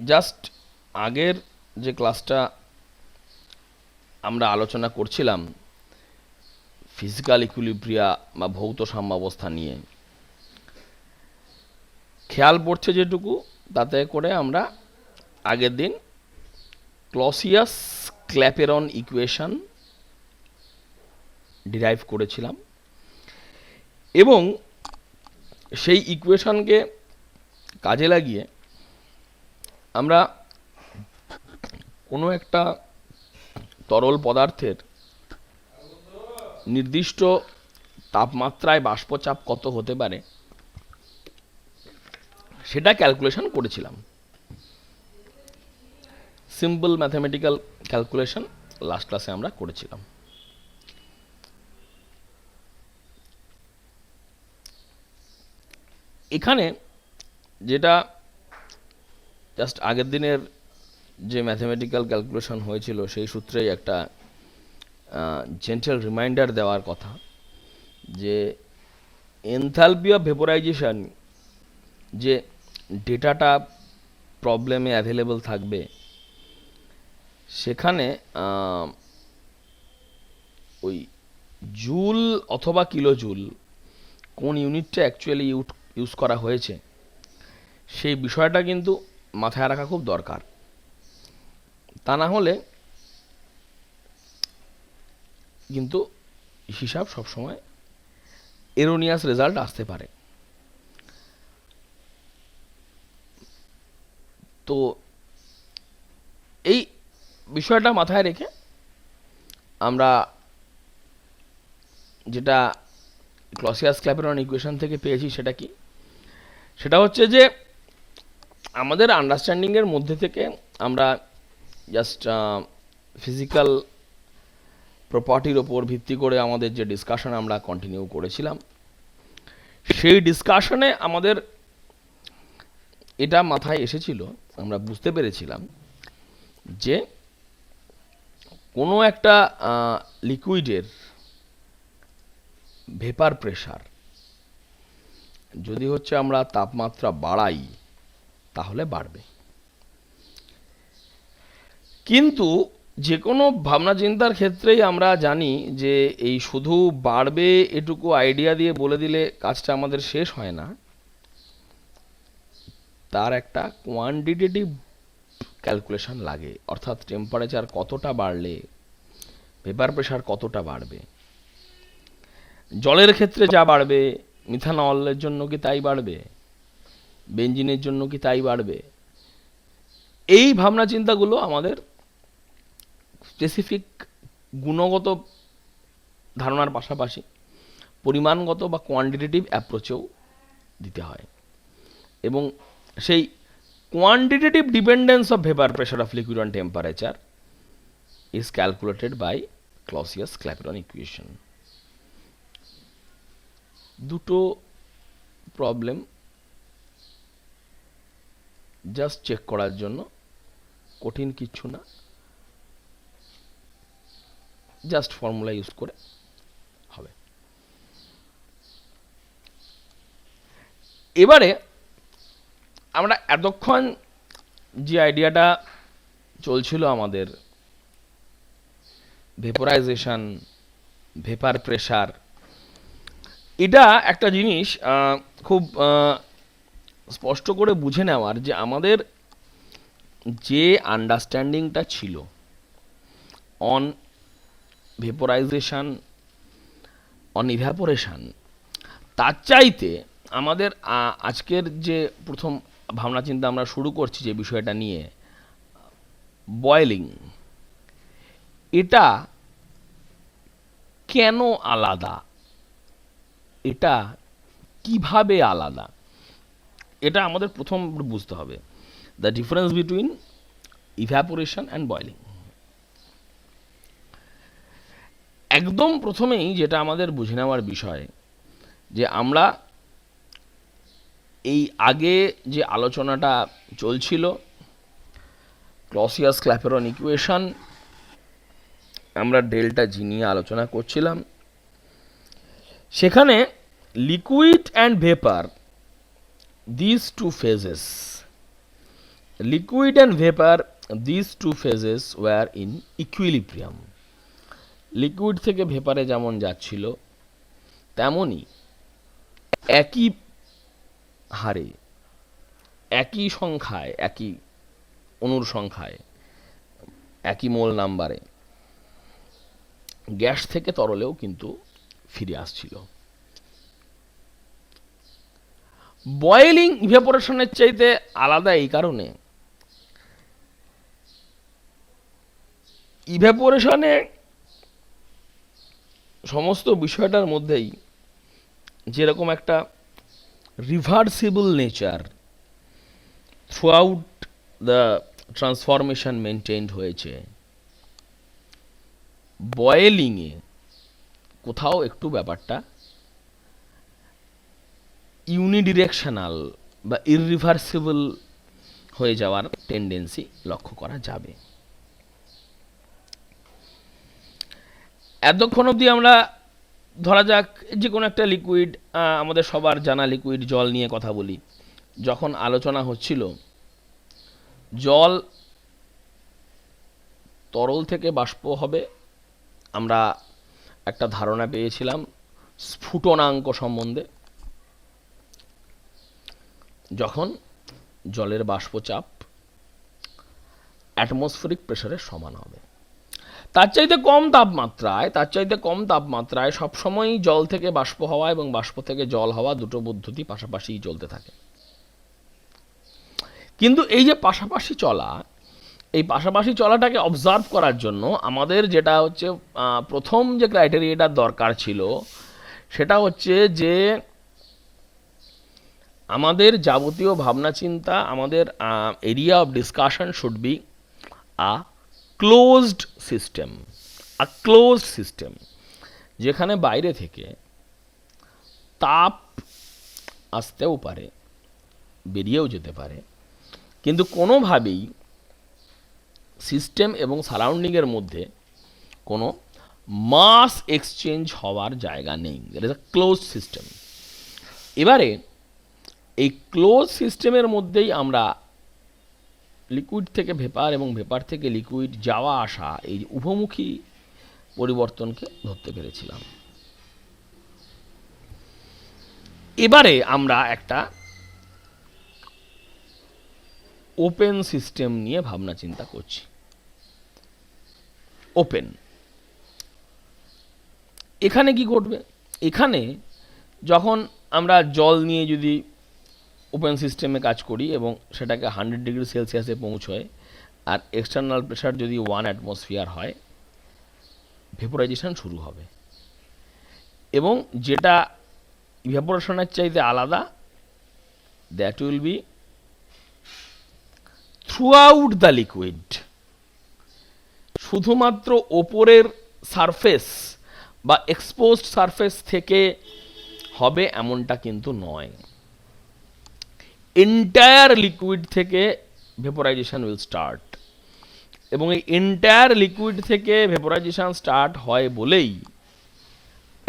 Just আগের যে ক্লাসটা আমরা আলোচনা করছিলাম ফিজিক্যাল ইকুইলিব্রিয়া বা ভৌত সাম্যাবস্থা নিয়ে, খেয়াল পড়ছে যেটুকু, তাতে করে আমরা আগের দিন ক্লসিয়াস ক্ল্যাপেরন ইকুয়েশন ডিরাইভ করেছিলাম এবং সেই ইকুয়েশনকে কাজে লাগিয়ে আমরা কোনো একটা তরল পদার্থের নির্দিষ্ট তাপমাত্রায় বাষ্পচাপ কত হতে পারে সেটা ক্যালকুলেশন করেছিলাম। সিম্পল ম্যাথমেটিক্যাল ক্যালকুলেশন লাস্ট ক্লাসে আমরা করেছিলাম। এখানে যেটা জাস্ট আগের দিনের যে ম্যাথমেটিক্যাল ক্যালকুলেশন হয়েছিল সেই সূত্রেই একটা জেন্টাল রিমাইন্ডার দেওয়ার কথা, যে এনথালপি অফ ভেপোরাইজেশন যে ডেটাটা প্রবলেমে অ্যাভেলেবল থাকবে সেখানে ওই জুল অথবা কিলো জুল কোন ইউনিটটা অ্যাকচুয়ালি ইউজ করা হয়েছে সেই বিষয়টা কিন্তু মাথায় রাখা খুব দরকার। তা না হলে কিন্তু হিসাব সবসময় এরোনিয়াস রেজাল্ট আসতে পারে। তো এই বিষয়টা মাথায় রেখে আমরা যেটা ক্লসিয়াস ক্ল্যাপেরন ইকুয়েশন থেকে পেয়েছি সেটা কি, সেটা হচ্ছে যে আমাদের আন্ডারস্ট্যান্ডিংয়ের মধ্যে থেকে আমরা জাস্ট ফিজিক্যাল প্রপার্টির ওপর ভিত্তি করে আমাদের যে ডিসকাশন আমরা কন্টিনিউ করেছিলাম, সেই ডিসকাশনে আমাদের এটা মাথায় এসেছিল, আমরা বুঝতে পেরেছিলাম যে কোনো একটা লিকুইডের ভেপার প্রেশার যদি হচ্ছে আমরা তাপমাত্রা বাড়াই তাহলে বাড়বে। কিন্তু যে কোনো ভাবনা চিন্তার ক্ষেত্রেই আমরা জানি যে এই শুধু বাড়বে এটুকু আইডিয়া দিয়ে বলে দিলে কাজটা আমাদের শেষ হয় না, তার একটা কোয়ান্টিটেটিভ ক্যালকুলেশন লাগে। অর্থাৎ টেম্পারেচার কতটা বাড়লে ভেপার প্রেশার কতটা বাড়বে। জলের ক্ষেত্রে যা বাড়বে মিথানলের জন্য কি তাই বাড়বে, বেঞ্জিনের জন্য কি তাই বাড়বে। এই ভাবনা চিন্তাগুলো আমাদের স্পেসিফিক গুণগত ধারণার পাশাপাশি পরিমাণগত বা কোয়ান্টিটেটিভ অ্যাপ্রোচেও দিতে হয়। এবং সেই quantitative dependence of vapour pressure of liquid on temperature is calculated by Clausius Clapeyron equation. দুটো প্রবলেম জাস্ট চেক করার জন্য, কঠিন কিচ্ছু না, জাস্ট ফর্মুলা ইউজ করে হবে। এবারে আমরা এতক্ষণ যে আইডিয়াটা চলছিল আমাদের ভেপোরাইজেশন, ভেপার প্রেশার, এটা একটা জিনিস খুব স্পষ্ট করে বুঝে নেওয়ার, যে আমাদের যে আন্ডারস্ট্যান্ডিংটা ছিল অন ভেপোরাইজেশন, অন ইভ্যাপোরেশন, তার চাইতে আমাদের আজকের যে প্রথম ভাবনা চিন্তা আমরা শুরু করছি যে বিষয়টা নিয়ে, বয়েলিং, এটা কেন আলাদা, এটা কিভাবে আলাদা, এটা আমাদের প্রথম বুঝতে হবে। The difference between evaporation and boiling. একদম প্রথমেই যেটা আমাদের বুঝে নেওয়ার বিষয়, যে আমরা এই আগে যে আলোচনাটা চলছিল ক্লসিয়াস ক্ল্যাপেরন ইকুয়েশন, আমরা ডেল্টা জি নিয়ে আলোচনা করছিলাম। সেখানে liquid and vapour, this two phases, liquid and vapour, this two phases were in equilibrium. Liquid থেকে ভেপারে যেমন যাচ্ছিল তেমনই একই হারে, একই সংখ্যায়, একই অণুর সংখ্যায়, একই মোল নাম্বারে গ্যাস থেকে তরলেও কিন্তু ফিরে আসছিল। বয়েলিং ইভ্যাপোরেশনের চাইতে আলাদা এই কারণে, ইভ্যাপোরেশনে সমস্ত বিষয়টার মধ্যেই যেরকম একটা reversible nature through out the transformation maintained হয়েছে, বয়েলিংয়ে কোথাও একটু ব্যাপারটা ইউনিডিরেকশনাল বা ইররিভার্সিবল হয়ে যাওয়ার টেন্ডেন্সি লক্ষ্য করা যাবে। এতক্ষণ অবধি আমরা ধরা যাক যে কোনো একটা লিকুইড, আমাদের সবার জানা লিকুইড জল নিয়ে কথা বলি। যখন আলোচনা হচ্ছিল জল তরল থেকে বাষ্প হবে, আমরা একটা ধারণা পেয়েছিলাম স্ফুটনাঙ্ক সম্বন্ধে। যখন জলের বাষ্পচাপ অ্যাটমসফেরিক প্রেসারের সমান হবে, তার চাইতে কম তাপমাত্রায় সবসময়ই জল থেকে বাষ্প হওয়া এবং বাষ্প থেকে জল হওয়া দুটো পদ্ধতি পাশাপাশি চলতে থাকে। কিন্তু এই যে পাশাপাশি চলা, এই পাশাপাশি চলাটাকে অবজার্ভ করার জন্য আমাদের যেটা হচ্ছে প্রথম যে ক্রাইটেরিয়াটার দরকার ছিল সেটা হচ্ছে যে আমাদের যাবতীয় ভাবনা চিন্তা, আমাদের area of discussion should be a closed system, যেখানে বাইরে থেকে তাপ আসতেও পারে, বেরিয়েও যেতে পারে, কিন্তু কোনোভাবেই সিস্টেম এবং সারাউন্ডিংয়ের মধ্যে কোনো মাস এক্সচেঞ্জ হওয়ার জায়গা নেই। That is a close system. এবারে এই ক্লোজ সিস্টেমের মধ্যেই আমরা লিকুইড থেকে ভেপার এবং ভেপার থেকে লিকুইড যাওয়া আসা, এই উভমুখী পরিবর্তনকে ধরতে পেরেছিলাম। এবারে আমরা একটা ওপেন সিস্টেম নিয়ে ভাবনা চিন্তা করছি। ওপেন, এখানে কি ঘটবে? এখানে যখন আমরা জল নিয়ে যদি ওপেন সিস্টেমে কাজ করি এবং সেটাকে 100 ডিগ্রি সেলসিয়াসে পৌঁছয় আর এক্সটার্নাল প্রেশার যদি 1 অ্যাটমসফিয়ার হয়, ভেপোরাইজেশন শুরু হবে। এবং যেটা ইভ্যাপোরেশনের চাইতে আলাদা, that will be through out the liquid. শুধুমাত্র ওপরের সারফেস বা এক্সপোজড সারফেস থেকে হবে এমনটা কিন্তু নয়। এন্টায়ার লিকুইড থেকে ভেপোরাইজেশন উইল স্টার্ট, এবং এই এন্টায়ার লিকুইড থেকে ভেপোরাইজেশন স্টার্ট হয় বলেই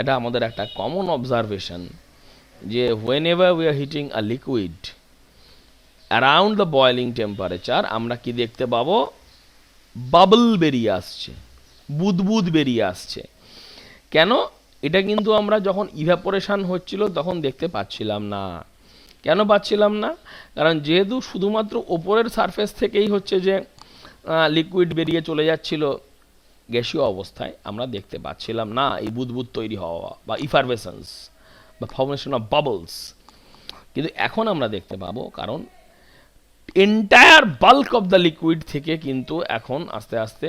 এটা আমাদের একটা কমন অবজারভেশন যে whenever we are heating a liquid around the boiling temperature, আমরা কি দেখতে পাবো? বাবল বেরিয়ে আসছে, বুদবুদ বেরিয়ে আসছে। কেন? এটা কিন্তু আমরা যখন ইভ্যাপোরেশন হচ্ছিল তখন দেখতে পাচ্ছিলাম না। কেন পাচ্ছিলাম না? কারণ যেহেতু শুধুমাত্র ওপরের সারফেস থেকেই হচ্ছে যে লিকুইড বেরিয়ে চলে যাচ্ছিল গ্যাসীয় অবস্থায়, আমরা দেখতে পাচ্ছিলাম না এই বুদবুদ তৈরি হওয়া বা ইফারভেসেন্স বা ফর্মেশন অফ বাবলস। কিন্তু এখন আমরা দেখতে পাবো, কারণ entire bulk of the liquid থেকে কিন্তু এখন আস্তে আস্তে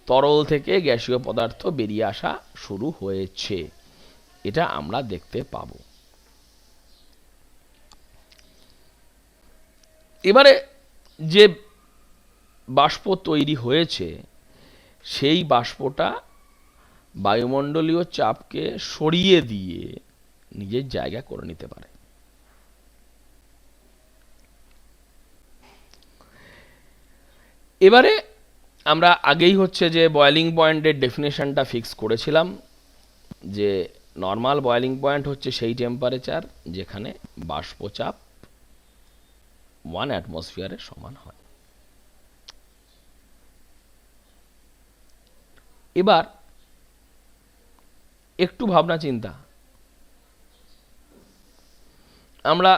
তরল থেকে গ্যাসীয় পদার্থ বেরিয়ে আসা শুরু হয়েছে। এটা আমরা দেখতে পাবো। এবারে যে বাষ্প তৈরি হয়েছে সেই বাষ্পটা বায়ুমণ্ডলীয় চাপকে সরিয়ে দিয়ে নিজের জায়গা করে নিতে পারে। এবারে আমরা আগেই হচ্ছে যে বয়েলিং পয়েন্টের ডেফিনেশনটা ফিক্স করেছিলাম যে নর্মাল বয়েলিং পয়েন্ট হচ্ছে সেই টেম্পারেচার যেখানে বাষ্পচাপ 1 অ্যাটমসফিয়ারের সমান হয়। এবার একটু ভাবনা চিন্তা, আমরা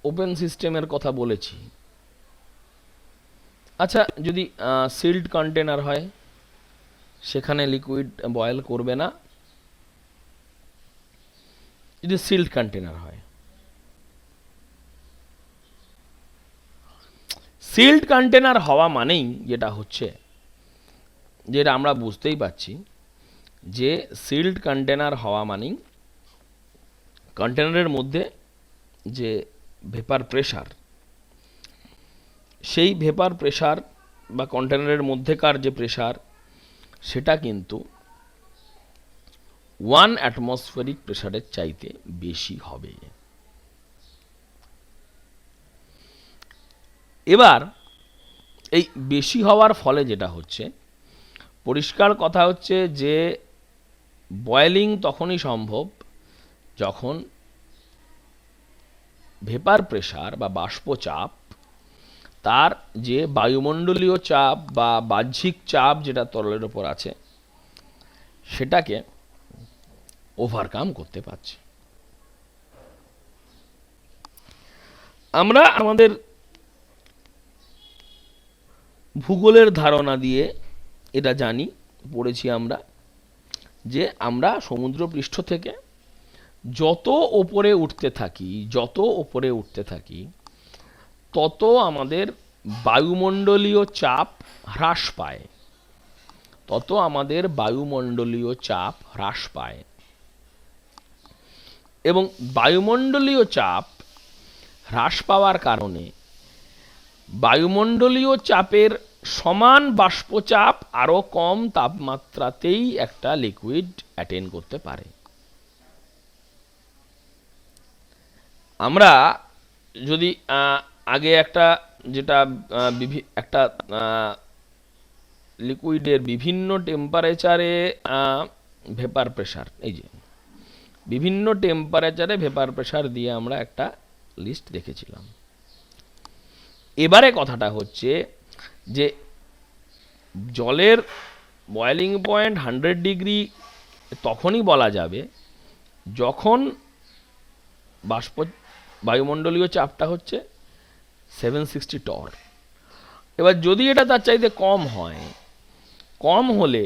ওপেন সিস্টেমের কথা বলেছি। আচ্ছা, যদি সিল্ড কন্টেনার হয়, সেখানে লিকুইড বয়েল করবে না। যদি সিল্ড কন্টেনার হয়, সিল্ড কন্টেনার হওয়া মানেই যেটা হচ্ছে, যেটা আমরা বুঝতেই পারছি, যে সিল্ড কন্টেনার হওয়া মানেই কন্টেনারের মধ্যে যে ভেপার প্রেশার, সেই ভেপার প্রেশার বা কন্টেনারের মধ্যেকার যে প্রেশার, সেটা কিন্তু 1 অ্যাটমসফেরিক প্রেশারের চাইতে বেশি হবে। এবার এই বেশি হওয়ার ফলে যেটা হচ্ছে, পরিষ্কার কথা হচ্ছে যে বয়েলিং তখনই সম্ভব যখন ভেপার প্রেশার বা বাষ্পচাপ তার যে বায়ুমণ্ডলীয় চাপ বা বাহ্যিক চাপ যেটা তরলের ওপর আছে, সেটাকে ওভারকাম করতে পারছে। আমরা আমাদের ভূগোলের ধারণা দিয়ে এটা জানি, পড়েছি আমরা, যে আমরা সমুদ্রপৃষ্ঠ থেকে যত ওপরে উঠতে থাকি তত আমাদের বায়ুমণ্ডলীয় চাপ হ্রাস পায়, এবং বায়ুমণ্ডলীয় চাপ হ্রাস পাওয়ার কারণে বায়ুমণ্ডলীয় চাপের সমান বাষ্পচাপ আরও কম তাপমাত্রাতেই একটা লিকুইড অ্যাটেন করতে পারে। আমরা যদি আগে একটা যেটা একটা লিকুইডের বিভিন্ন টেম্পারেচারে ভেপার প্রেশার, এই যে বিভিন্ন টেম্পারেচারে ভেপার প্রেশার দিয়ে আমরা একটা লিস্ট দেখেছিলাম। এবারে কথাটা হচ্ছে যে জলের বয়েলিং পয়েন্ট 100 ডিগ্রি তখনই বলা যাবে যখন বায়ুমণ্ডলীয় চাপটা হচ্ছে 760 টর। এবার যদি এটা তার চাইতে কম হলে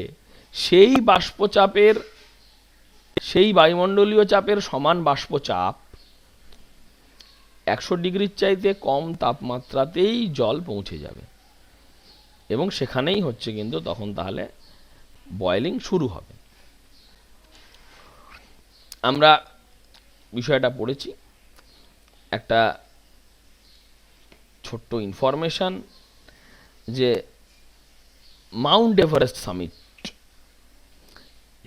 সেই বায়ুমণ্ডলীয় চাপের সমান বাষ্পচাপ 100 ডিগ্রির চাইতে কম তাপমাত্রাতেই জল পৌঁছে যাবে, এবং সেখানেই হচ্ছে কিন্তু তখন তাহলে বয়েলিং শুরু হবে। আমরা বিষয়টা পড়েছি। একটা ছোট্ট ইনফরমেশন, যে মাউন্ট এভারেস্ট সামিট,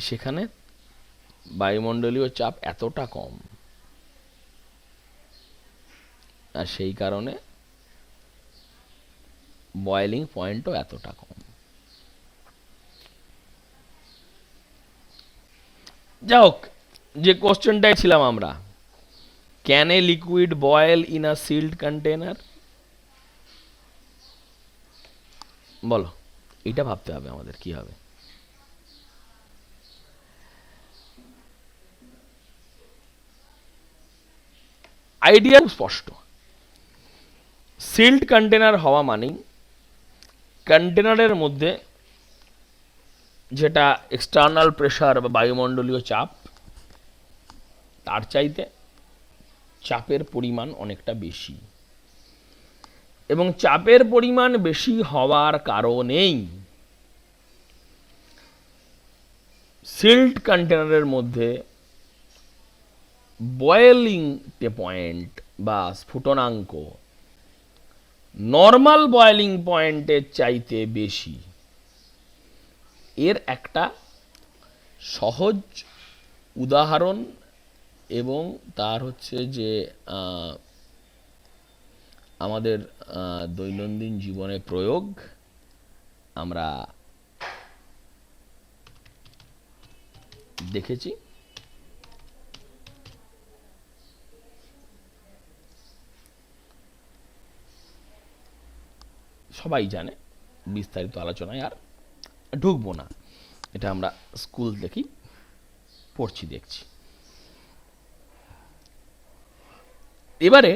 সেখানে বায়ুমণ্ডলীয় চাপ এতটা কম, আর সেই কারণে বয়েলিং পয়েন্টও এতটা কম। যাই হোক, যে কোশ্চেনটাই ছিলাম আমরা, can a liquid boil in a sealed container? বলো, এটা ভাবতে হবে আমাদের কি হবে। আইডিয়া স্পষ্ট। সিল্ড কন্টেনার হওয়া মানেই কন্টেনারের মধ্যে যেটা এক্সটার্নাল প্রেশার বা বায়ুমণ্ডলীয় চাপ, তার চাইতে চাপের পরিমাণ অনেকটা বেশি, এবং চাপের পরিমাণ বেশি হওয়ার কারণেই সিল্ড কন্টেনারের মধ্যে বয়েলিং পয়েন্ট বা স্ফুটনাঙ্ক নর্মাল বয়েলিং পয়েন্টের চাইতে বেশি। এর একটা সহজ উদাহরণ এবং তার হচ্ছে যে আমাদের দৈনন্দিন জীবনে প্রয়োগ আমরা দেখেছি। সবাই জানে, বিস্তারিত আলোচনায় আর ঢুকবো না, এটা আমরা স্কুল থেকেই পড়ছি দেখছি। এবারে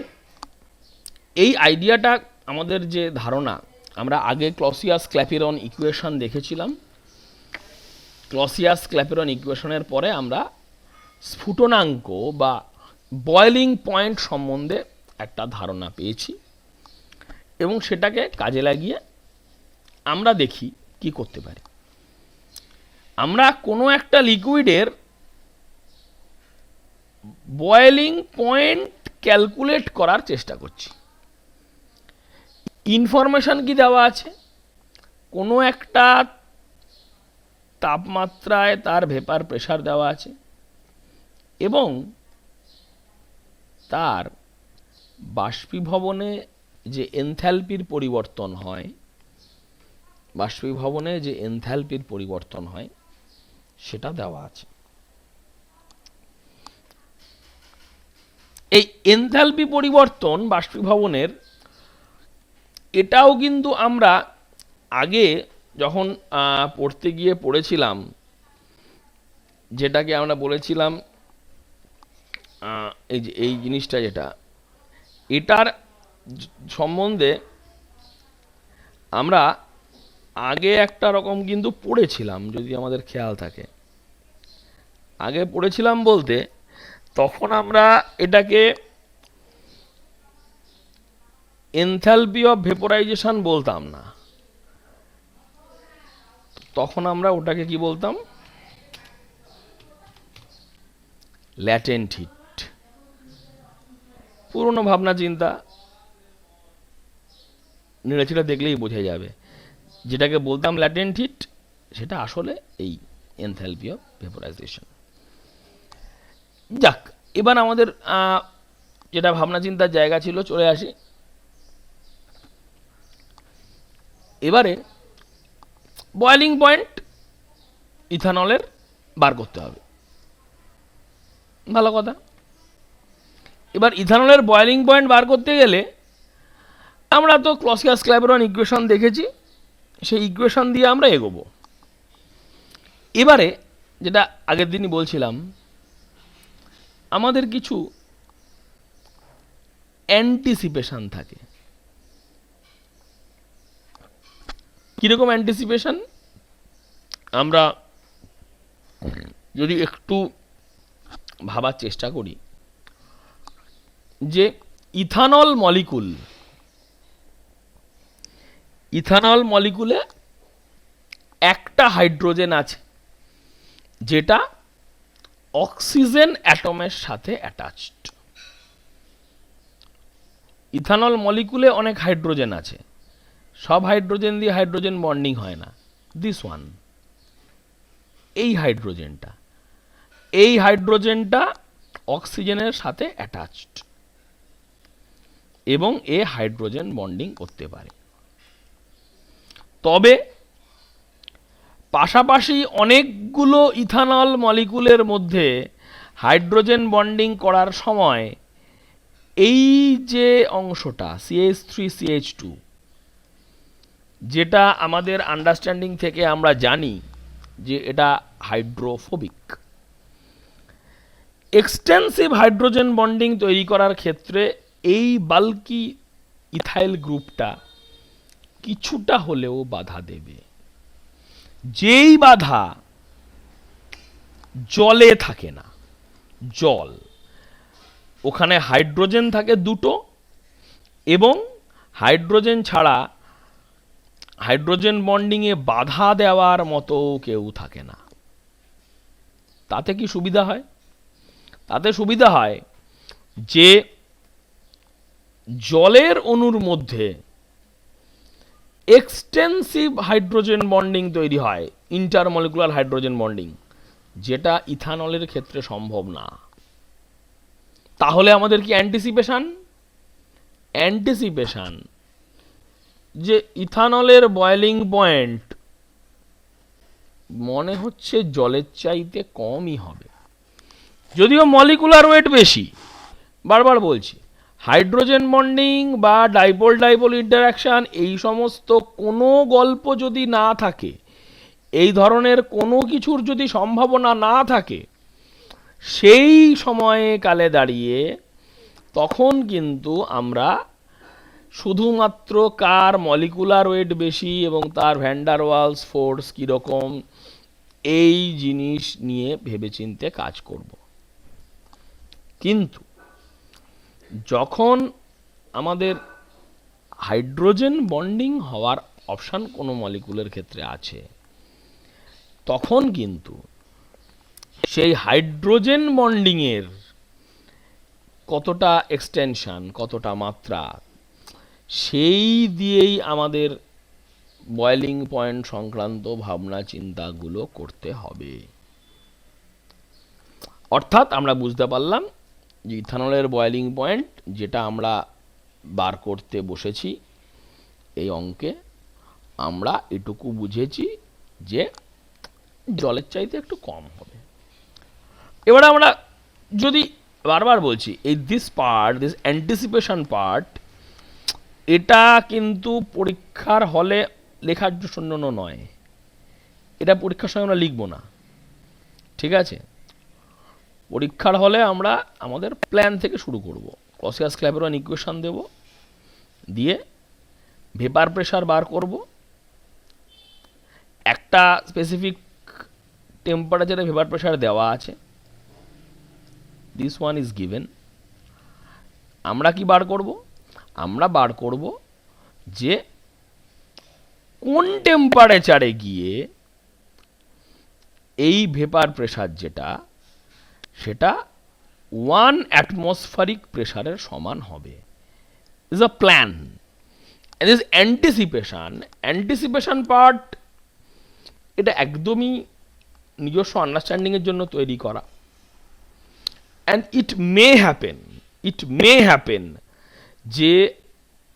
এই আইডিয়াটা, আমাদের যে ধারণা, আমরা আগে ক্লসিয়াস ক্ল্যাপিরন ইকুয়েশন দেখেছিলাম। ক্লসিয়াস ক্ল্যাপিরন ইকুয়েশনের পরে আমরা স্ফুটনাঙ্ক বা বয়েলিং পয়েন্ট সম্বন্ধে একটা ধারণা পেয়েছি, এবং সেটাকে কাজে লাগিয়ে আমরা দেখি কি করতে পারি। আমরা কোনো একটা লিকুইডের বয়েলিং পয়েন্ট ক্যালকুলেট করার চেষ্টা করছি। ইনফরমেশন কি দেওয়া আছে? কোনো একটা তাপমাত্রায় তার ভেপার প্রেসার দেওয়া আছে, এবং তার বাষ্পীভবনে যে এনথ্যালপির পরিবর্তন হয়, বাষ্পীভবনে যে এনথ্যালপির পরিবর্তন হয় সেটা দেওয়া আছে। এই এনথ্যালপি পরিবর্তন বাষ্পীভবনের, এটাও কিন্তু আমরা আগে যখন পড়তে গিয়ে পড়েছিলাম, যেটাকে আমরা বলেছিলাম এই যে এই জিনিসটা, যেটা এটার সম্বন্ধে আমরা আগে একটা রকম কিন্তু পড়েছিলাম, যদি আমাদের খেয়াল থাকে। আগে পড়েছিলাম বলতে, তখন আমরা এটাকে এনথ্যালপি অফ ভেপোরাইজেশন বলতাম না, তখন আমরা ওটাকে কি বলতাম? Latent heat. পুরনো ভাবনা চিন্তা নেড়েচেড়ে দেখলেই বোঝা যাবে, যেটাকে বলতাম ল্যাটেন্ট হিট, সেটা আসলে এই এনথ্যালপি অফ ভেপোরাইজেশন। যাক, এবার আমাদের যেটা ভাবনা চিন্তার জায়গা ছিল চলে আসি। এবারে বয়েলিং পয়েন্ট ইথানলের বার করতে হবে, ভালো কথা। এবার ইথানলের বয়েলিং পয়েন্ট বার করতে গেলে আমরা তো ক্লসিয়াস ক্ল্যাপিরন ইকুয়েশন দেখেছি, সেই ইকুয়েশন দিয়ে আমরা এগোবো। এবারে যেটা আগের দিনই বলছিলাম, আমাদের কিছু অ্যান্টিসিপেশন থাকে। কীরকম অ্যান্টিসিপেশন? আমরা যদি একটু ভাবার চেষ্টা করি, যে ইথানল মলিকুলে একটা হাইড্রোজেন আছে যেটা অক্সিজেন অ্যাটমের সাথে অ্যাটাচড। ইথানল মলিকুলে অনেক হাইড্রোজেন আছে, সব হাইড্রোজেন দিয়ে হাইড্রোজেন বন্ডিং হয় না। দিস ওয়ান, এই হাইড্রোজেনটা অক্সিজেনের সাথে অ্যাটাচড, এবং এ হাইড্রোজেন বন্ডিং করতে পারে। তবে পাশাপাশি অনেকগুলো ইথানল মলিকুলের মধ্যে হাইড্রোজেন বন্ডিং করার সময় এই যে অংশটা CH3CH2, যেটা আমাদের আন্ডারস্ট্যান্ডিং থেকে আমরা জানি যে এটা হাইড্রোফোবিক, এক্সটেন্সিভ হাইড্রোজেন বন্ডিং তৈরি করার ক্ষেত্রে এই বাল্কি ইথাইল গ্রুপটা কিছুটা হলেও বাধা দেবে। যেই বাধা জলে থাকে না, জল, ওখানে হাইড্রোজেন থাকে দুটো, এবং হাইড্রোজেন ছাড়া হাইড্রোজেন বন্ডিংয়ে বাধা দেওয়ার মতো কেউ থাকে না। তাতে কি সুবিধা হয়? তাতে সুবিধা হয় যে জলের অণুর মধ্যে এক্সটেন্সিভ হাইড্রোজেন বন্ডিং তৈরি হয়, ইন্টারমলিকুলার হাইড্রোজেন বন্ডিং, যেটা ইথানলের ক্ষেত্রে সম্ভব না। তাহলে আমাদের কি অ্যান্টিসিপেশন যে ইথানলের বয়েলিং পয়েন্ট মনে হচ্ছে জলের চাইতে কমই হবে, যদিও মলিকুলার ওয়েট বেশি। বারবার বলছি, হাইড্রোজেন বন্ডিং বা ডাইপোল ডাইপোল ইন্টারাকশান এই সমস্ত কোনো গল্প যদি না থাকে, এই ধরনের কোনো কিছুর যদি সম্ভাবনা না থাকে, সেই সময়ে কালে দাঁড়িয়ে তখন কিন্তু আমরা শুধুমাত্র কার মলিকুলার ওয়েট বেশি এবং তার ভ্যান্ডার ওয়ালস ফোর্স কীরকম, এই জিনিস নিয়ে ভেবেচিন্তে কাজ করব। কিন্তু যখন আমাদের হাইড্রোজেন বন্ডিং হওয়ার অপশান কোনো মলিকুলের ক্ষেত্রে আছে, তখন কিন্তু সেই হাইড্রোজেন বন্ডিংয়ের কতটা এক্সটেনশন, কতটা মাত্রা, সেই দিয়েই আমাদের বয়েলিং পয়েন্ট সংক্রান্ত ভাবনা চিন্তাগুলো করতে হবে। অর্থাৎ আমরা বুঝতে পারলাম যে ইথানলের বয়েলিং পয়েন্ট যেটা আমরা বার করতে বসেছি এই অঙ্কে, আমরা এটুকু বুঝেছি যে জলের চাইতে একটু কম হবে। এবারে আমরা যদি বারবার বলছি এই দিস অ্যান্টিসিপেশন পার্ট, এটা কিন্তু পরীক্ষার হলে লেখার জন্য নয়, এটা পরীক্ষার সময় আমরা লিখব না, ঠিক আছে? পরীক্ষার হলে আমরা আমাদের প্ল্যান থেকে শুরু করব। ক্লসিয়াস-ক্ল্যাপেরন ইকুয়েশন দেব, দিয়ে ভেপার প্রেশার বার করব, একটা স্পেসিফিক টেম্পারেচারে ভেপার প্রেশার দেওয়া আছে, দিস ওয়ান ইজ গিভেন। আমরা কি বার করব? আমরা বার করব যে কোন টেম্পারেচারে গিয়ে এই ভেপার প্রেশার যেটা, সেটা 1 অ্যাটমসফেরিক প্রেশারের সমান হবে। Is a plan. This anticipation part, এটা একদমই নিজস্ব আন্ডারস্ট্যান্ডিংয়ের জন্য তৈরি করা। অ্যান্ড ইট মে হ্যাপেন যে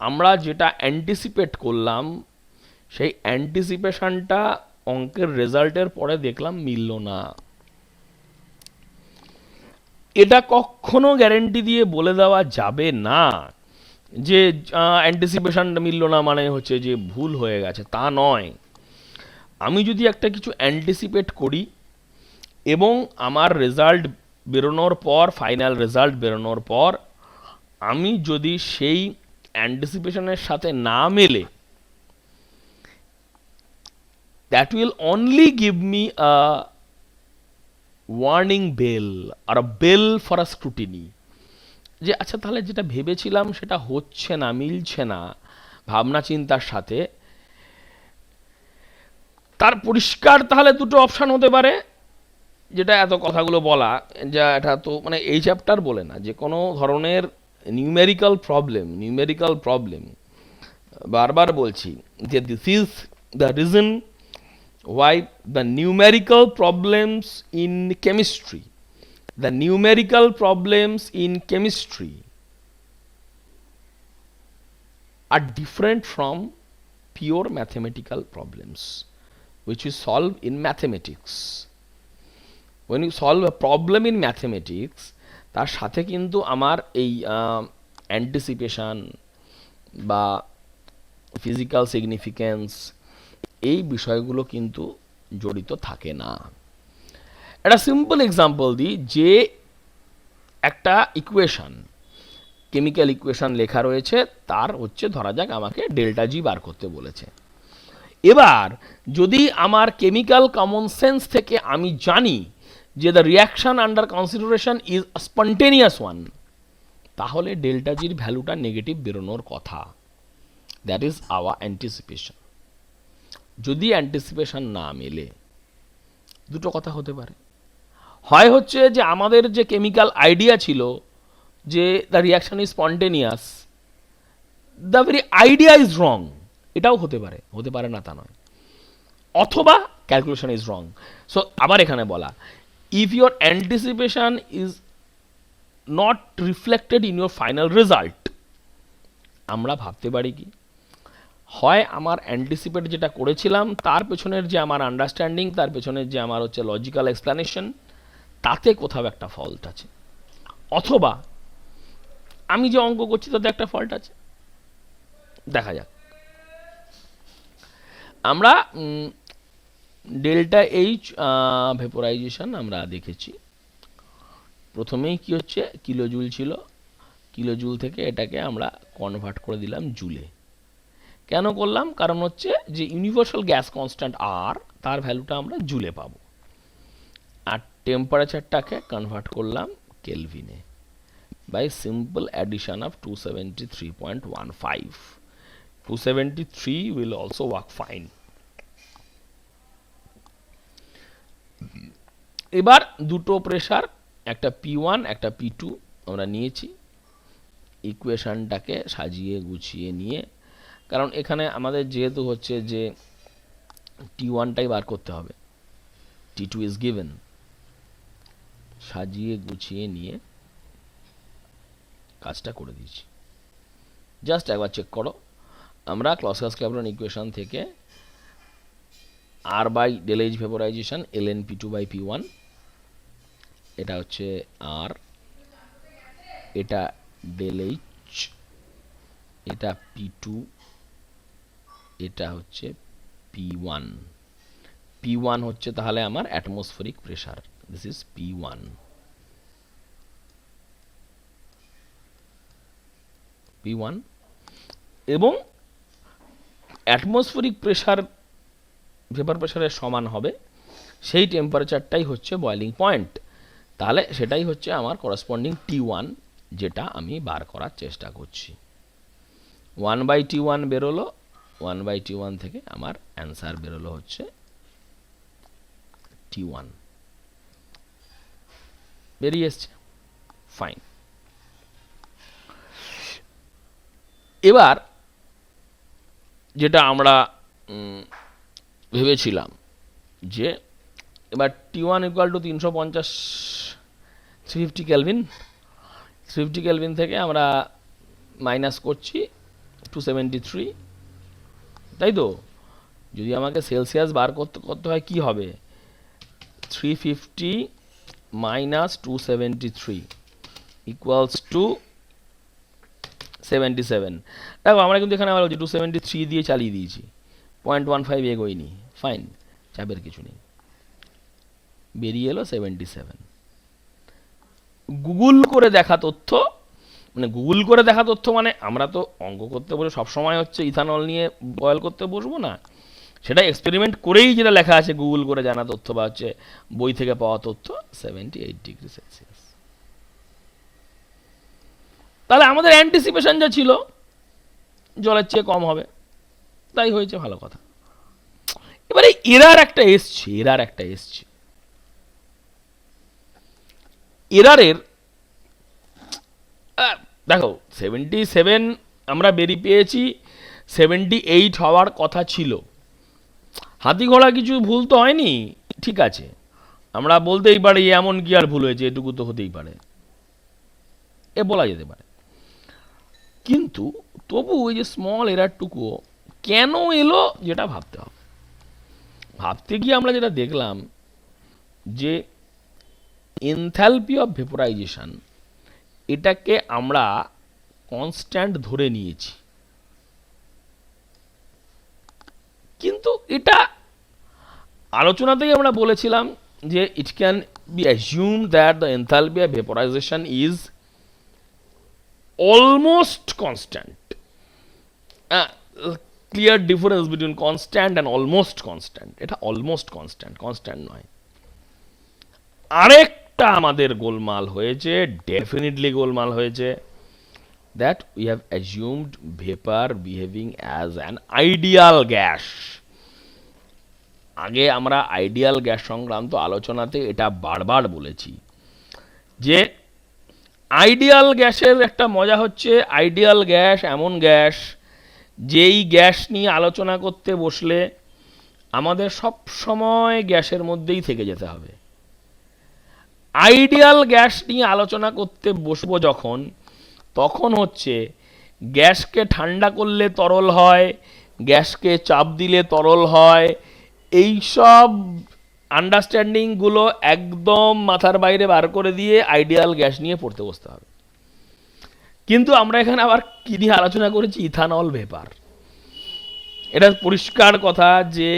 আমরা যেটা অ্যান্টিসিপেট করলাম সেই অ্যান্টিসিপেশনটা অঙ্কের রেজাল্টের পরে দেখলাম মিলল না। এটা কখনো গ্যারেন্টি দিয়ে বলে দেওয়া যাবে না যে অ্যান্টিসিপেশনটা মিলল না মানে হচ্ছে যে ভুল হয়ে গেছে, তা নয়। আমি যদি একটা কিছু অ্যান্টিসিপেট করি এবং আমার রেজাল্ট বেরোনোর পর, ফাইনাল রেজাল্ট বেরোনোর পর আমি যদি সেই অ্যান্টিসিপেশনের সাথে না মেলে, that will only give me a warning bell or a bell for a scrutiny, যে আচ্ছা তাহলে যেটা ভেবেছিলাম সেটা হচ্ছে না, মিলছে না ভাবনা চিন্তার সাথে। তার পরিষ্কার তাহলে দুটো অপশান হতে পারে, যেটা এত কথাগুলো বলা, যা এটা তো মানে এই চ্যাপ্টার বলে না, যে কোনো ধরনের নিউমেরিক্যাল প্রবলেম বারবার বলছি যে this is the reason why the numerical problems in chemistry are different from pure mathematical problems which you solve in mathematics. When you solve a problem in mathematics, তার সাথে কিন্তু আমার এই অ্যান্টিসিপেশন বা physical significance এই বিষয়গুলো কিন্তু জড়িত থাকে না। একটা সিম্পল এক্সাম্পল দিই, যে একটা ইকুয়েশন, কেমিক্যাল ইকুয়েশন লেখা রয়েছে, তার হচ্ছে ধরা যাক আমাকে ডেল্টা জি বার করতে বলেছে। এবার যদি আমার কেমিক্যাল কমন সেন্স থেকে আমি জানি যে the reaction under consideration is spontaneous one, তাহলে ডেল্টা জির ভ্যালুটা নেগেটিভ বেরোনোর কথা। That is our anticipation. যদি অ্যান্টিসিপেশন না মেলে, দুটো কথা হতে পারে। হয় হচ্ছে যে আমাদের যে কেমিক্যাল আইডিয়া ছিল যে the reaction is spontaneous, the very idea is wrong, এটাও হতে পারে না তা নয়। অথবা ক্যালকুলেশন ইজ রং। সো আবার এখানে বলা, if your anticipation is not reflected in your final result, আমরা ভাবতে পারি কি, হয় আমার অ্যান্টিসিপেট যেটা করেছিলাম তার পেছনের যে আমার আন্ডারস্ট্যান্ডিং, তার পেছনের যে আমার হচ্ছে লজিক্যাল এক্সপ্লানেশন, তাতে কোথাও একটা ফল্ট আছে। অথবা আমি যে অঙ্ক করছি তাতে একটা ফল্ট আছে, দেখা যাক। আমরা ডেল্টা এইচ ভেপোরাইজেশন আমরা দেখেছি। প্রথমেই কি হচ্ছে, কিলোজুল ছিল, কিলোজুল থেকে এটাকে আমরা কনভার্ট করে দিলাম জুলে। কেন করলাম? কারণ হচ্ছে যে ইউনিভার্সাল গ্যাস কনস্ট্যান্ট আর, তার ভ্যালুটা আমরা জুলে পাবো। আর টেম্পারেচারটাকে কনভার্ট করলাম কেলভিনে by simple addition of 273.15. 273 will also work fine. এবার দুটো প্রেসার, একটা P1 একটা P2 আমরা নিয়েছি। ইকুয়েশনটাকে সাজিয়ে গুছিয়ে নিয়ে, কারণ এখানে আমাদের যেহেতু হচ্ছে যে T1টাই বার করতে হবে, T2 is given, সাজিয়ে গুছিয়ে নিয়ে কাজটা করে দিয়েছি। জাস্ট একবার চেক করো। আমরা ক্লসিয়াস-ক্ল্যাপেরন ইকুয়েশন থেকে R by del H vaporization ln P2 by P1, এটা হচ্ছে আর, এটা ডেল এইচ, এটা P2, এটা হচ্ছে P1। P1 হচ্ছে তাহলে আমার atmospheric pressure, this is P1। P1 এবং অ্যাটমসফেরিক প্রেসার ভেপার প্রেসারের সমান হবে, সেই টেম্পারেচারটাই হচ্ছে বয়লিং পয়েন্ট। তাহলে সেটাই হচ্ছে আমার করসপন্ডিং T1, যেটা আমি বার করার চেষ্টা করছি। 1/T1 বেরোলো, 1/T1 থেকে আমার অ্যান্সার বেরোলো হচ্ছে T1, বেরিয়ে এসছে, ফাইন। এবার যেটা আমরা ভেবেছিলাম যে এবার T1 equal to 350, 350 kelvin, 350 kelvin থেকে আমরা মাইনাস করছি 273, তাই তো? যদি আমাকে সেলসিয়াস বার করতে হয় কি হবে? 350 মাইনাস 273 ইকুয়ালস টু 77। দেখো আমরা কিন্তু এখানে বলছি 273 দিয়ে চালিয়ে দিয়েছি, 0.15 এগোয়নি, ফাইন, চাপের কিছু নেই, বেরিয়ে এলো 77। গুগল করে দেখা তথ্য, মানে গুগল করে দেখা তথ্য মানে আমরা তো অঙ্ক করতে বসে সবসময় হচ্ছে ইথানল নিয়ে বয়েল করতে বসবো না, সেটা এক্সপেরিমেন্ট করেই যেটা লেখা আছে গুগল করে জানা তথ্য বা হচ্ছে বই থেকে পাওয়া তথ্য, 78 ডিগ্রি সেলসিয়াস। তাহলে আমাদের অ্যান্টিসিপেশন যা ছিল জলের চেয়ে কম হবে, তাই হয়েছে, ভালো কথা। এবারে এরার একটা এসছে, এরারের দেখো 77 আমরা বেরিয়ে পেয়েছি, 78 হওয়ার কথা ছিল। হাতি ঘোড়া কিছু ভুল তো হয়নি, ঠিক আছে, আমরা বলতেই পারি এমন কি আর ভুল হয়েছে, এটুকু তো হতেই পারে, এ বলা যেতে পারে। কিন্তু তবু ওই যে স্মল এরারটুকুও কেন এলো যেটা ভাবতে হবে। ভাবতে গিয়ে আমরা যেটা দেখলাম যে এনথ্যালপি অফ ভেপোরাইজেশন, এটাকে আমরা কনস্ট্যান্ট ধরে নিয়েছি, কিন্তু এটা আলোচনাতেই আমরা বলেছিলাম যে it can be assumed that the enthalpy of vaporisation is almost constant. Clear difference between constant and almost constant, এটা অলমোস্ট কনস্ট্যান্ট, কনস্ট্যান্ট নয়। আরেকটা আমাদের গোলমাল হয়েছে, ডেফিনেটলি গোলমাল হয়েছে, that we have assumed vapor behaving as an ideal gas. আগে আমরা ideal gas সংক্রান্ত আলোচনাতে এটা বারবার বলেছি যে আইডিয়াল গ্যাসের একটা মজা হচ্ছে, আইডিয়াল গ্যাস এমন গ্যাস যেই গ্যাস নিয়ে আলোচনা করতে বসলে আমাদের সব সময় গ্যাসের মধ্যেই থেকে যেতে হবে। আইডিয়াল গ্যাস নিয়ে আলোচনা করতে বসবো যখন, তখন হচ্ছে গ্যাসকে ঠান্ডা করলে তরল হয়, গ্যাসকে চাপ দিলে তরল হয়, এই সব আন্ডারস্ট্যান্ডিংগুলো একদম মাথার বাইরে বার করে দিয়ে আইডিয়াল গ্যাস নিয়ে পড়তে বসতে হবে। কিন্তু আমরা এখানে আবার কি নিয়ে আলোচনা করেছি? Ethanol vapour. এটা পরিষ্কার কথা যে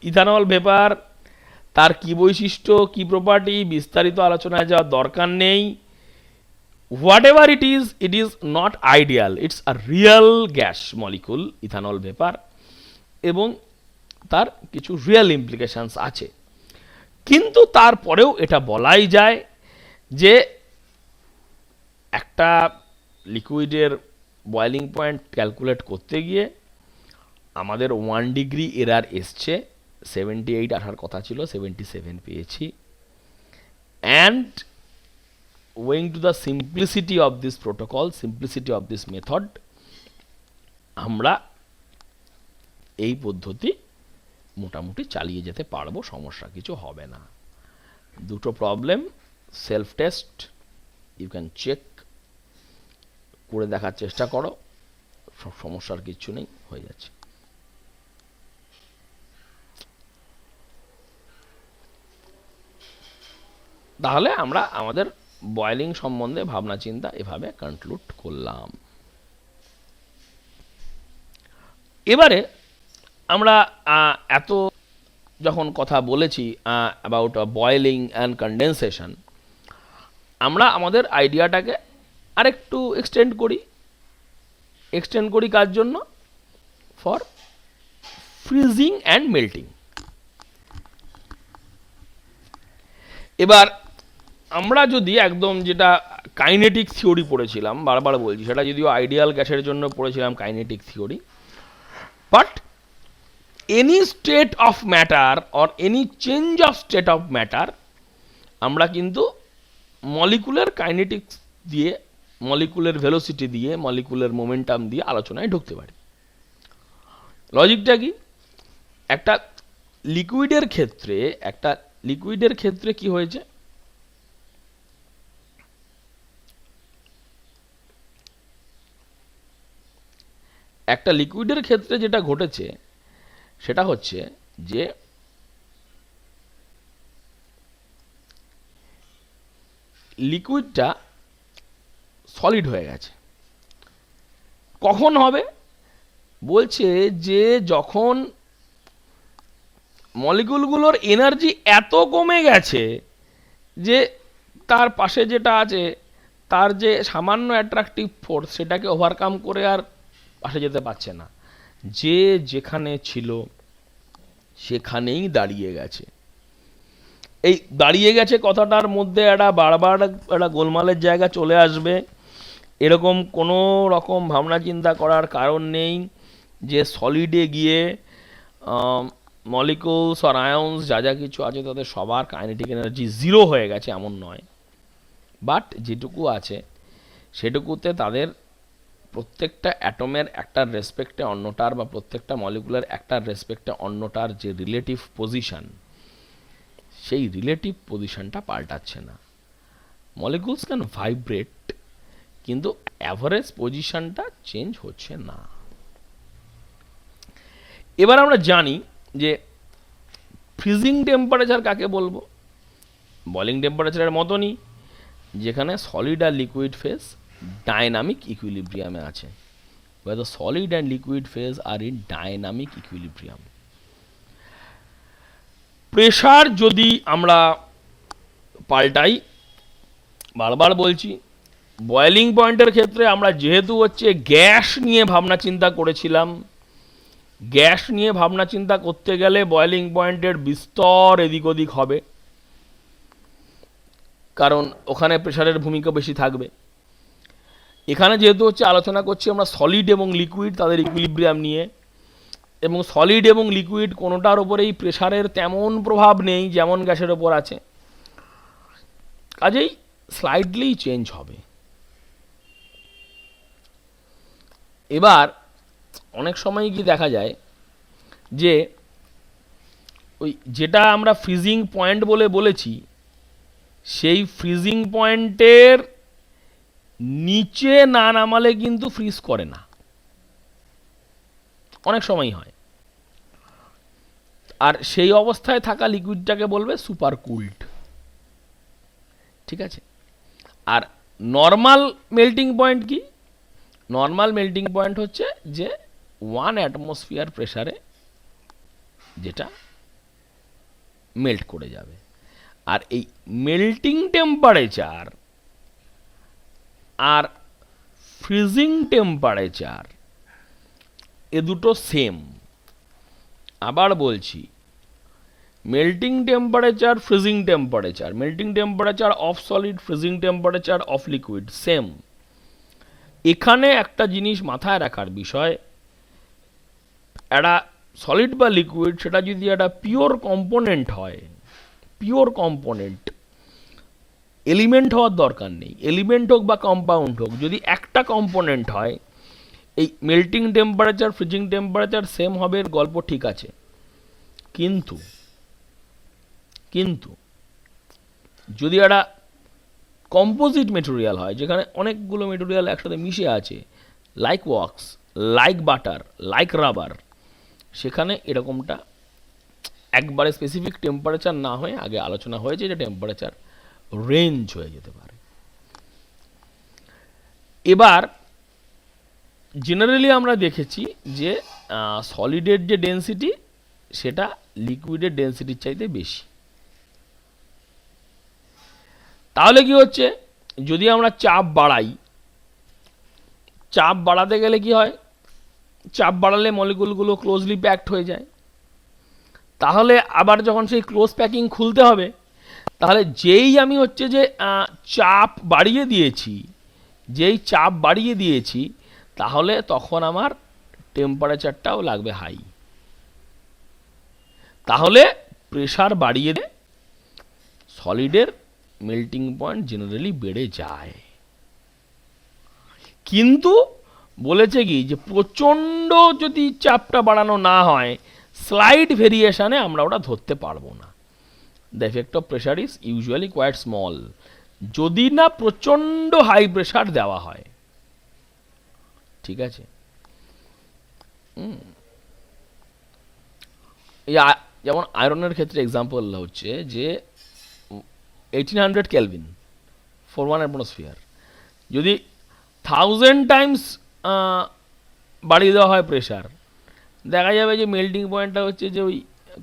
ইথানল ভেপার তার কি বৈশিষ্ট্য, কি প্রপার্টি, বিস্তারিত আলোচনায় যাওয়ার দরকার নেই। What ever it is not ideal, it's a real gas molecule ethanol vapour, এবং তার কিছু রিয়েল ইমপ্লিকেশনস আছে। কিন্তু তারপরেও এটা বলাই যায় যে একটা লিকুইডের বয়েলিং পয়েন্ট ক্যালকুলেট করতে গিয়ে আমাদের 1 ডিগ্রি এরার এসছে, 78 আসার কথা ছিল, 77 পেয়েছি। And owing to the simplicity of this protocol, simplicity of this method, আমরা এই পদ্ধতি মোটামুটি চালিয়ে যেতে পারবো, সমস্যা কিছু হবে না। দুটো problem, self test, you can check করে দেখার চেষ্টা করো, সব সমস্যার কিছু নেই, হয়ে যাচ্ছে। তাহলে আমরা আমাদের বয়েলিং সম্বন্ধে ভাবনা চিন্তা এভাবে কনক্লুড করলাম। এবারে আমরা এত যখন কথা বলেছি অ্যাবাউট বয়েলিং অ্যান্ড কনডেনসেশন, আমরা আমাদের আইডিয়াটাকে আরেকটু এক্সটেন্ড করি কার জন্য? For freezing and melting. এবার আমরা যদি একদম যেটা কাইনেটিক থিওরি পড়েছিলাম, বারবার বলছি, সেটা যদিও আইডিয়াল গ্যাসের জন্য পড়েছিলাম kinetic theory, but any state of matter or any change of state of matter আমরা কিন্তু মলিকুলার কাইনেটিক্স দিয়ে, মলিকুলার ভেলোসিটি দিয়ে, মলিকুলার মোমেন্টাম দিয়ে আলোচনায় ঢুকতে পারি। লজিকটা কি? একটা লিকুইডের ক্ষেত্রে কি হয়েছে? একটা লিকুইডের ক্ষেত্রে যেটা ঘটেছে সেটা হচ্ছে যে লিকুইডটা সলিড হয়ে গেছে। কখন হবে? বলছে যে যখন মলিকুলগুলোর এনার্জি এত কমে গেছে যে তার পাশে যেটা আছে তার যে সামান্য অ্যাট্রাকটিভ ফোর্স সেটাকে ওভারকাম করে আর পাশে যেতে পারছে না, যে যেখানে ছিল সেখানেই দাঁড়িয়ে গেছে। এই দাঁড়িয়ে গেছে কথাটার মধ্যে একটা বারবার একটা গোলমালের জায়গা চলে আসবে। এরকম কোনো রকম ভাবনা চিন্তা করার কারণ নেই যে সলিডে গিয়ে মলিকুলস আর আয়ন্স যা যা কিছু আছে তাদের সবার কাইনেটিক এনার্জি জিরো হয়ে গেছে, এমন নয়। বাট যেটুকু আছে সেটুকুতে তাদের প্রত্যেকটা অ্যাটমের একটার রেসপেক্টে অন্যটার, বা প্রত্যেকটা মলিকুলার একটার রেসপেক্টে অন্যটার যে রিলেটিভ পজিশন, সেই রিলেটিভ পজিশনটা পাল্টাচ্ছে না। মলিকুলস ক্যান ভাইব্রেট, কিন্তু অ্যাভারেজ পজিশনটা চেঞ্জ হচ্ছে না। এবার আমরা জানি যে ফ্রিজিং টেম্পারেচার কাকে বলবো? বয়েলিং টেম্পারেচারের মতনই, যেখানে সলিড আর লিকুইড ফেজ ডাইনামিক ইকুইলিব্রিয়ামে আছে, where the solid and liquid phase are in dynamic equilibrium. Pressure যদি আমরা পাল্টাই, বারবার বলছি, বয়েলিং পয়েন্টের ক্ষেত্রে আমরা যেহেতু হচ্ছে গ্যাস নিয়ে ভাবনা চিন্তা করেছিলাম, গ্যাস নিয়ে ভাবনা চিন্তা করতে গেলে বয়েলিং পয়েন্টের বিস্তর এদিক ওদিক হবে, কারণ ওখানে প্রেসারের ভূমিকা বেশি থাকবে। এখানে যেহেতু হচ্ছে আলোচনা করছি আমরা সলিড এবং লিকুইড তাদের ইকুইলিব্রিয়াম নিয়ে, এবং সলিড এবং লিকুইড কোনোটার ওপরেই প্রেসারের তেমন প্রভাব নেই যেমন গ্যাসের ওপর আছে, কাজেই স্লাইডলি চেঞ্জ হবে। এবার অনেক সময় কি দেখা যায় যে ওই যেটা আমরা ফ্রিজিং পয়েন্ট বলে বলেছি, সেই ফ্রিজিং পয়েন্টের নিচে না নামালে কিন্তু ফ্রিজ করে না, অনেক সময়ই হয়। আর সেই অবস্থায় থাকা লিকুইডটাকে বলবে সুপার কুলড, ঠিক আছে? আর নর্মাল মেল্টিং পয়েন্ট কি? নর্মাল মেল্টিং পয়েন্ট হচ্ছে যে 1 অ্যাটমসফিয়ার প্রেসারে যেটা মেল্ট করে যাবে। আর এই মেল্টিং টেম্পারেচার আর ফ্রিজিং টেম্পারেচার এ দুটো সেম। আবার বলছি, melting temperature, freezing temperature, melting temperature of solid, freezing temperature of liquid same. এখানে একটা জিনিস মাথায় রাখার বিষয়, একটা সলিড বা লিকুইড সেটা যদি একটা পিওর কম্পোনেন্ট হয়, পিওর কম্পোনেন্ট, এলিমেন্ট হওয়ার দরকার নেই, এলিমেন্ট হোক বা কম্পাউন্ড হোক, যদি একটা কম্পোনেন্ট হয়, এই melting temperature, freezing temperature same হবে, এর গল্প ঠিক আছে। কিন্তু কিন্তু যদি একটা কম্পোজিট মেটেরিয়াল হয়, যেখানে অনেকগুলো মেটেরিয়াল একসাথে মিশে আছে, like wax, like butter, like rubber, সেখানে এরকমটা একবারে স্পেসিফিক টেম্পারেচার না হয়ে, আগে আলোচনা হয়েছে যে টেম্পারেচার রেঞ্জ হয়ে যেতে পারে। এবার জেনারেলি আমরা দেখেছি যে সলিডের যে ডেন্সিটি সেটা লিকুইডের ডেন্সিটির চাইতে বেশি। তাহলে কি হচ্ছে, যদি আমরা চাপ বাড়াই, চাপ বাড়াতে গেলে কি হয়, চাপ বাড়ালে মলিকুলগুলো ক্লোজলি প্যাকড হয়ে যায়। তাহলে আবার যখন সেই ক্লোজ প্যাকিং খুলতে হবে, তাহলে যেই আমি হচ্ছে যে চাপ বাড়িয়ে দিয়েছি, যেই চাপ বাড়িয়ে দিয়েছি, তাহলে তখন আমার টেম্পারেচারটাও লাগবে হাই। তাহলে প্রেসার বাড়িয়ে দিয়ে সলিডের মেল্টিং পয়েন্ট জেনারেলি বেড়ে যায়। কিন্তু বলেছে কি, যে প্রচণ্ড যদি চাপটা বাড়ানো না হয়, স্লাইড ভেরিয়েশনে আমরা ওটা ধরতে পারবো না। The effect of pressure is usually quite small, যদি না প্রচণ্ড হাই প্রেশার দেওয়া হয়। ঠিক আছে? যেমন আয়রনের ক্ষেত্রে এক্সাম্পল হচ্ছে যে 1800 কেলভিন ফর 1 অ্যাটমসফিয়ার যদি 1000 টাইমস বাড়িয়ে দেওয়া হয় প্রেশার, দেখা যাবে যে মেল্টিং পয়েন্টটা হচ্ছে যে ওই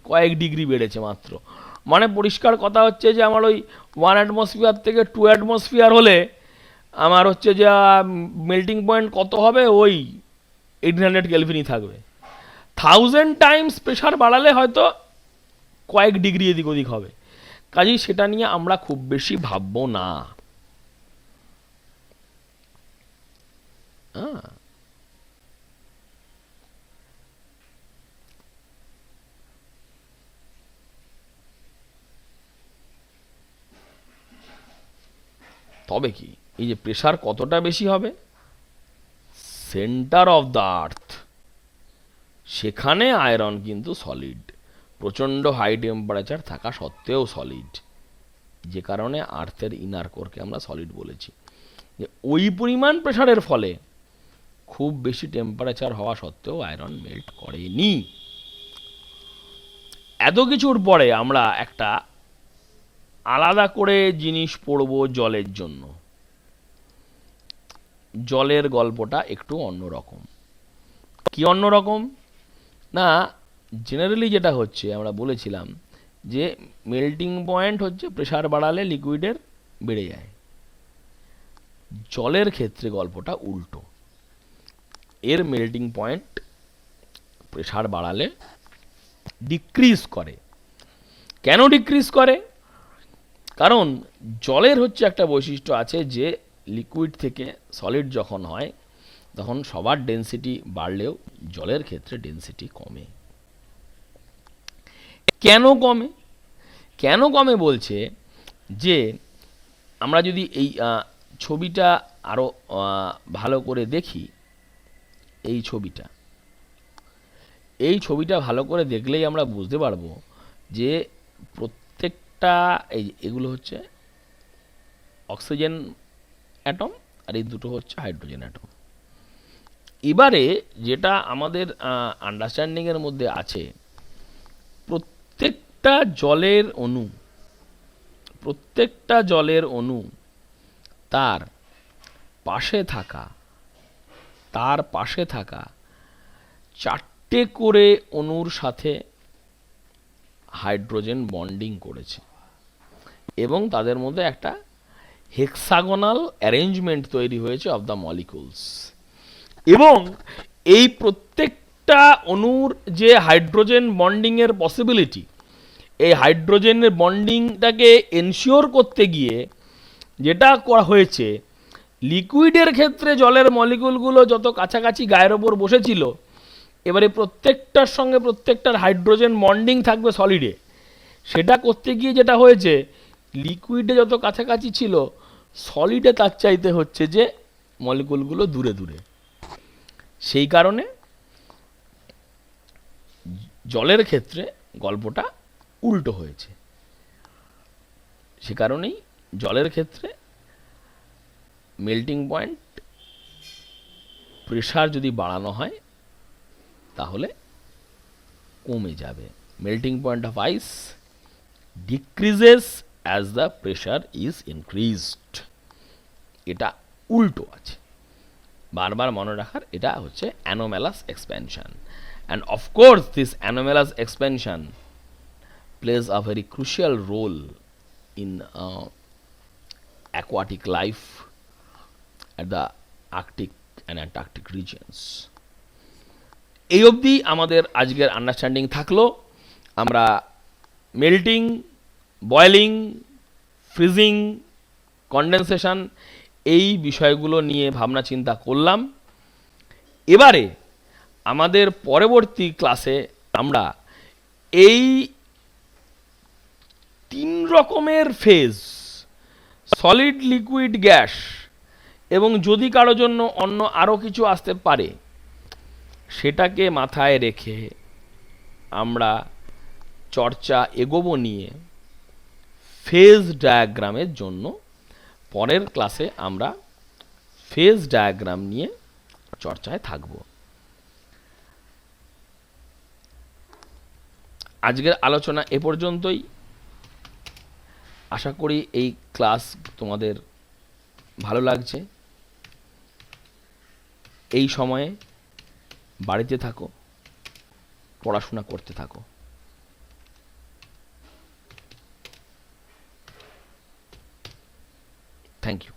কয়েক ডিগ্রি বেড়েছে মাত্র। মানে পরিষ্কার কথা হচ্ছে যে আমার ওই 1 অ্যাটমসফিয়ার থেকে 2 অ্যাটমসফিয়ার হলে আমার হচ্ছে যে মেল্টিং পয়েন্ট কত হবে, ওই 1800 কেলভিনই থাকবে। 1000 টাইমস প্রেশার বাড়ালে হয়তো কয়েক ডিগ্রি এদিক ওদিক হবে। কাজেই সেটা নিয়ে আমরা খুব বেশি ভাববো না। তবে কি, এই যে প্রেশার কতটা বেশি হবে, সেন্টার অফ দ্য আর্থ, সেখানে আয়রন কিন্তু সলিড, প্রচণ্ড হাই টেম্পারেচার থাকা সত্ত্বেও সলিড, যে কারণে আর্থের ইনার কোরকে আমরা সলিড বলেছি। যে ওই পরিমাণ প্রেশারের ফলে খুব বেশি টেম্পারেচার হওয়া সত্ত্বেও আয়রন মেল্ট করেনি। এত কিছুর পরে আমরা একটা আলাদা করে জিনিস পড়ব জলের জন্য। জলের গল্পটা একটু অন্যরকম। কি অন্যরকম না, জেনারেলি যেটা হচ্ছে আমরা বলেছিলাম যে মেল্টিং পয়েন্ট হচ্ছে প্রেশার বাড়ালে লিকুইডের বেড়ে যায়। জলের ক্ষেত্রে গল্পটা উল্টো, এর মেল্টিং পয়েন্ট প্রেশার বাড়ালে ডিক্রিজ করে। কেন ডিক্রিজ করে? কারণ জলের হচ্ছে একটা বৈশিষ্ট্য আছে যে লিকুইড থেকে সলিড যখন হয় তখন সবার ডেন্সিটি বাড়লেও জলের ক্ষেত্রে ডেন্সিটি কমে। কেন কমে? কেন কমে বলছে যে আমরা যদি এই ছবিটা আরও ভালো করে দেখি, এই ছবিটা ভালো করে দেখলেই আমরা বুঝতে পারবো যে প্রত্যেকটা এগুলো হচ্ছে অক্সিজেন অ্যাটম আর এই দুটো হচ্ছে হাইড্রোজেন অ্যাটম। এবারে যেটা আমাদের আন্ডারস্ট্যান্ডিংয়ের মধ্যে আছে, প্রত্যেকটা জলের অণু তার পাশে থাকা তার পাশে থাকা 4টে করে অণুর সাথে হাইড্রোজেন বন্ডিং করেছে এবং তাদের মধ্যে একটা হেক্সাগোনাল অ্যারেঞ্জমেন্ট তৈরি হয়েছে অফ দ্য মলিকুলস। এবং এই প্রত্যেকটা অণুর যে হাইড্রোজেন বন্ডিংয়ের পসিবিলিটি, এই হাইড্রোজেনের বন্ডিংটাকে এনশিওর করতে গিয়ে যেটা করা হয়েছে, লিকুইডের ক্ষেত্রে জলের মলিকুলগুলো যত কাছাকাছি গায়ের ওপর বসেছিল, এবারে প্রত্যেকটার সঙ্গে প্রত্যেকটার হাইড্রোজেন বন্ডিং থাকবে সলিডে, সেটা করতে গিয়ে যেটা হয়েছে, লিকুইডে যত কাছাকাছি ছিল সলিডে তার চাইতে হচ্ছে যে মলিকুলগুলো দূরে দূরে। সেই কারণে জলের ক্ষেত্রে গল্পটা উল্টো হয়েছে। সে কারণেই জলের ক্ষেত্রে মেল্টিং পয়েন্ট প্রেশার যদি বাড়ানো হয় তাহলে কমে যাবে। Melting point of ice decreases as the pressure is increased. এটা উল্টো আছে, বারবার মনে রাখার। এটা হচ্ছে anomalous expansion. And of course this anomalous expansion plays a very crucial role in aquatic life at the Arctic and Antarctic regions. এই অবধি আমাদের আজকের আন্ডারস্ট্যান্ডিং থাকলো। আমরা মেল্টিং, বয়েলিং, ফ্রিজিং, কন্ডেনসেশন এই বিষয়গুলো নিয়ে ভাবনা চিন্তা করলাম। এবারে আমাদের পরবর্তী ক্লাসে আমরা এই 3 রকমের ফেজ, সলিড, লিকুইড, গ্যাস, এবং যদি কারো জন্য অন্য আরও কিছু আসতে পারে, সেটাকে মাথায় রেখে আমরা চর্চা এগোবো নিয়ে ফেজ ডায়াগ্রামের জন্য। পরের ক্লাসে আমরা ফেজ ডায়াগ্রাম নিয়ে চর্চায় থাকব। আজকের আলোচনা এ পর্যন্তই। আশা করি এই ক্লাস তোমাদের ভালো লাগছে। এই সময়ে বাড়িতে থাকো, পড়াশোনা করতে থাকো। Thank you.